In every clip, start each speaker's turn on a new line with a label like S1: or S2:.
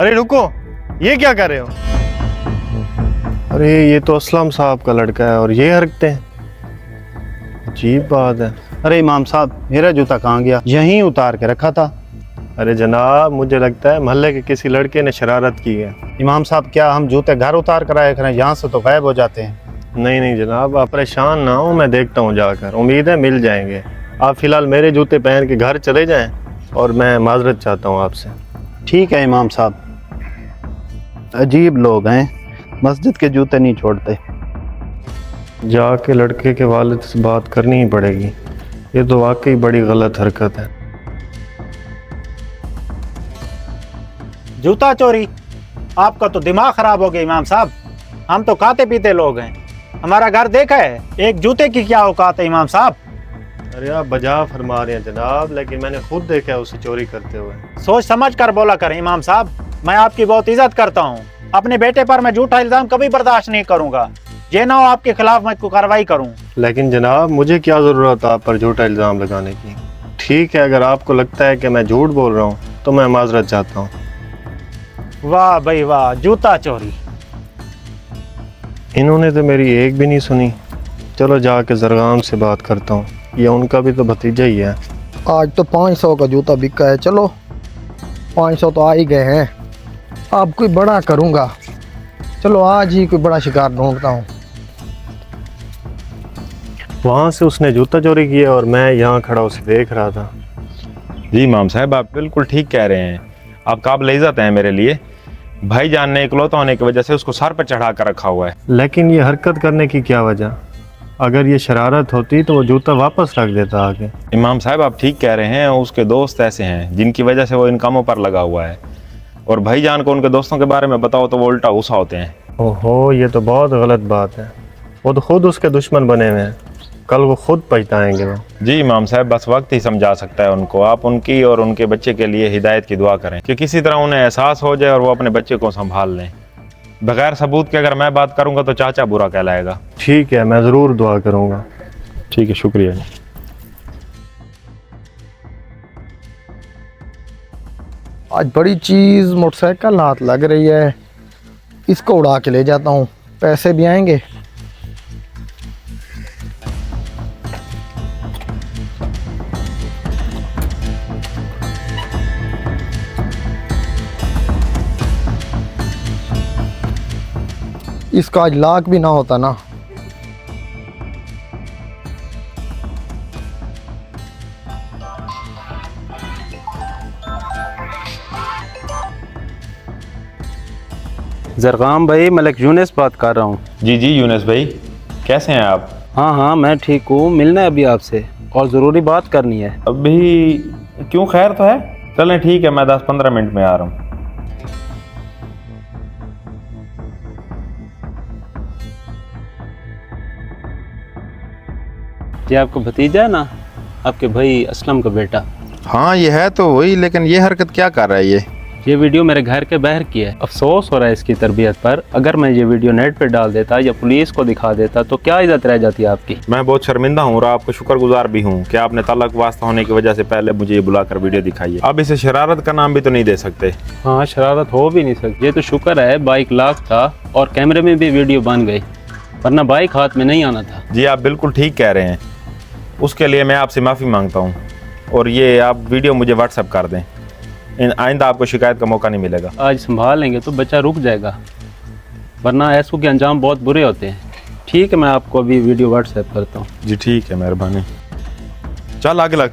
S1: अरे रुको, ये क्या कर रहे हो? अरे ये तो असलम साहब का लड़का है और ये हरकतें, अजीब बात है।
S2: अरे इमाम साहब, मेरा जूता कहाँ गया? यहीं उतार के रखा था।
S1: अरे जनाब, मुझे लगता है मोहल्ले के किसी लड़के ने शरारत की है।
S2: इमाम साहब, क्या हम जूते घर उतार कर आए करें? यहाँ से तो गायब हो जाते हैं।
S1: नहीं नहीं जनाब, आप परेशान ना हो, मैं देखता हूँ जाकर, उम्मीद है मिल जाएंगे। आप फ़िलहाल मेरे जूते पहन के घर चले जाएं और मैं माजरत चाहता हूँ आपसे।
S2: ठीक है इमाम साहब। अजीब लोग हैं, मस्जिद के जूते नहीं छोड़ते।
S1: जाके लड़के के वालिद से बात करनी ही पड़ेगी, ये तो वाकई बड़ी गलत हरकत है।
S3: जूता चोरी? आपका तो दिमाग खराब हो गया इमाम साहब। हम तो खाते पीते लोग हैं, हमारा घर देखा है, एक जूते की क्या औकात है इमाम साहब।
S1: अरे आप बजा फरमा रहे हैं जनाब, लेकिन मैंने खुद देखा है उसे चोरी करते हुए।
S3: सोच समझ कर बोला करें इमाम साहब, मैं आपकी बहुत इज्जत करता हूँ। अपने बेटे पर मैं झूठा इल्जाम कभी बर्दाश्त नहीं करूंगा, ये ना हो आपके खिलाफ मैं कार्रवाई करूँ।
S1: लेकिन जनाब, मुझे क्या ज़रूरत है आप पर झूठा इल्ज़ाम लगाने की? ठीक है, अगर आपको लगता है कि मैं झूठ बोल रहा हूँ तो मैं माजरत चाहता हूँ।
S3: वाह भाई वाह, जूता चोरी!
S1: इन्होंने तो मेरी एक भी नहीं सुनी। चलो जाके जरगाम से बात करता हूँ, ये उनका भी तो भतीजा ही है।
S4: आज तो 500 का जूता बिका है। चलो 500 तो आ ही गए हैं, अब कोई बड़ा करूँगा। चलो आज ही कोई बड़ा शिकार ढूंढता हूँ।
S1: वहाँ से उसने जूता चोरी किया और मैं यहाँ खड़ा उसे देख रहा था।
S5: जी इमाम साहब, आप बिल्कुल ठीक कह रहे हैं। आप काबिल इज़्ज़त हैं मेरे लिए। भाईजान ने इकलौता होने की वजह से उसको सर पर चढ़ा कर रखा हुआ है।
S1: लेकिन ये हरकत करने की क्या वजह? अगर ये शरारत होती तो वो जूता वापस रख देता आगे।
S5: इमाम साहब, आप ठीक कह रहे हैं। उसके दोस्त ऐसे हैं जिनकी वजह से वो इन कामों पर लगा हुआ है, और भाईजान को उनके दोस्तों के बारे में बताओ तो वो उल्टा गुस्सा होते हैं।
S1: ओहो, ये तो बहुत गलत बात है। वो तो खुद उसके दुश्मन बने हुए हैं, कल वो खुद पछताएंगे। वो
S5: जी इमाम साहब, बस वक्त ही समझा सकता है उनको। आप उनकी और उनके बच्चे के लिए हिदायत की दुआ करें कि किसी तरह उन्हें एहसास हो जाए और वो अपने बच्चे को संभाल लें। बगैर सबूत के अगर मैं बात करूंगा तो चाचा बुरा कहलाएगा।
S1: ठीक है, मैं ज़रूर दुआ करूँगा।
S5: ठीक है, शुक्रिया जी।
S4: आज बड़ी चीज़ मोटरसाइकिल हाथ लग रही है, इसको उड़ा के ले जाता हूँ, पैसे भी आएंगे। इसका आज लाख भी ना होता ना।
S2: जरगाम भाई, मलिक यूनुस बात कर रहा हूँ।
S5: जी जी यूनुस भाई, कैसे हैं आप?
S2: हाँ हाँ, मैं ठीक हूँ। मिलना है अभी आपसे और ज़रूरी बात करनी है।
S5: अभी क्यों, खैर तो है? चलें ठीक है, मैं 10-15 मिनट में आ रहा हूँ।
S2: ये आपका भतीजा है ना, आपके भाई असलम का बेटा?
S6: हाँ ये है तो वही, लेकिन ये हरकत क्या कर रहा है
S2: ये वीडियो मेरे घर के बाहर की है। अफसोस हो रहा है इसकी तरबियत पर। अगर मैं ये वीडियो नेट पे डाल देता या पुलिस को दिखा देता तो क्या इज्जत रह जाती आपकी।
S5: मैं बहुत शर्मिंदा हूँ और आपको शुक्रगुजार भी हूँ कि आपने ताल्लुक वास्ता होने की वजह से पहले मुझे ये बुलाकर वीडियो दिखाई है। अब इसे शरारत का नाम भी तो नहीं दे सकते।
S2: हाँ, शरारत हो भी नहीं सकती। ये तो शुक्र है बाइक लॉक था और कैमरे में भी वीडियो बन गई, वरना बाइक हाथ में नहीं आना था।
S5: जी आप बिल्कुल ठीक कह रहे हैं। उसके लिए मैं आपसे माफ़ी मांगता हूँ और ये आप वीडियो मुझे व्हाट्सएप कर दें। आइंदा आपको शिकायत का मौका नहीं मिलेगा।
S2: आज संभाल लेंगे तो बच्चा रुक जाएगा, वरना ऐसों के अंजाम बहुत बुरे होते हैं। ठीक है, मैं आपको अभी वीडियो व्हाट्सएप करता हूँ।
S5: जी ठीक है, मेहरबानी। चल आगे लग।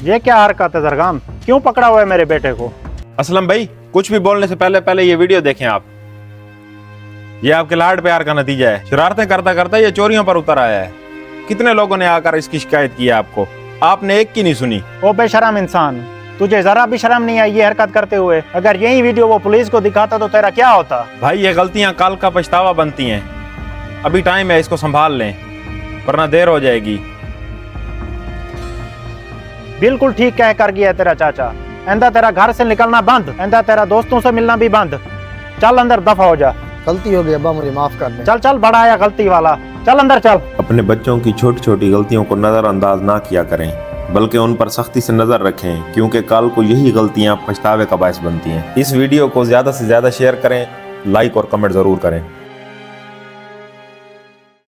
S3: ये क्या हरकत है जरगाम, क्यों पकड़ा हुआ है मेरे बेटे को?
S5: असलम भाई, कुछ भी बोलने से पहले ये वीडियो देखें आप। ये आपके लाड प्यार का नतीजा है। शरारतें करता करता ये चोरियों पर उतर आया है। कितने लोगों ने आकर इसकी शिकायत की है आपको, आपने एक की नहीं सुनी।
S3: ओ बेशरम इंसान, तुझे जरा भी शर्म नहीं आई ये हरकत करते हुए? अगर यही वीडियो वो पुलिस को दिखाता तो तेरा क्या होता?
S5: भाई ये गलतियां कल का पछतावा बनती हैं। अभी टाइम है, इसको संभाल लें वरना देर हो जाएगी।
S3: बिल्कुल ठीक कह कर गया तेरा चाचा। इंदा तेरा घर से निकलना बंद, इंदा तेरा दोस्तों से मिलना भी बंद। चल अंदर दफा हो जा।
S4: गलती हो गई अब्बा, मुझे माफ़ कर दे।
S3: चल चल, बड़ा आया गलती वाला, चल अंदर चल।
S6: अपने बच्चों की छोटी छोटी गलतियों को नज़रअंदाज ना किया करें।
S5: बल्कि उन पर सख्ती से नजर रखें, क्योंकि कल को यही गलतियां पछतावे का बायस बनती हैं। इस वीडियो को ज्यादा से ज्यादा शेयर करें, लाइक और कमेंट जरूर करें।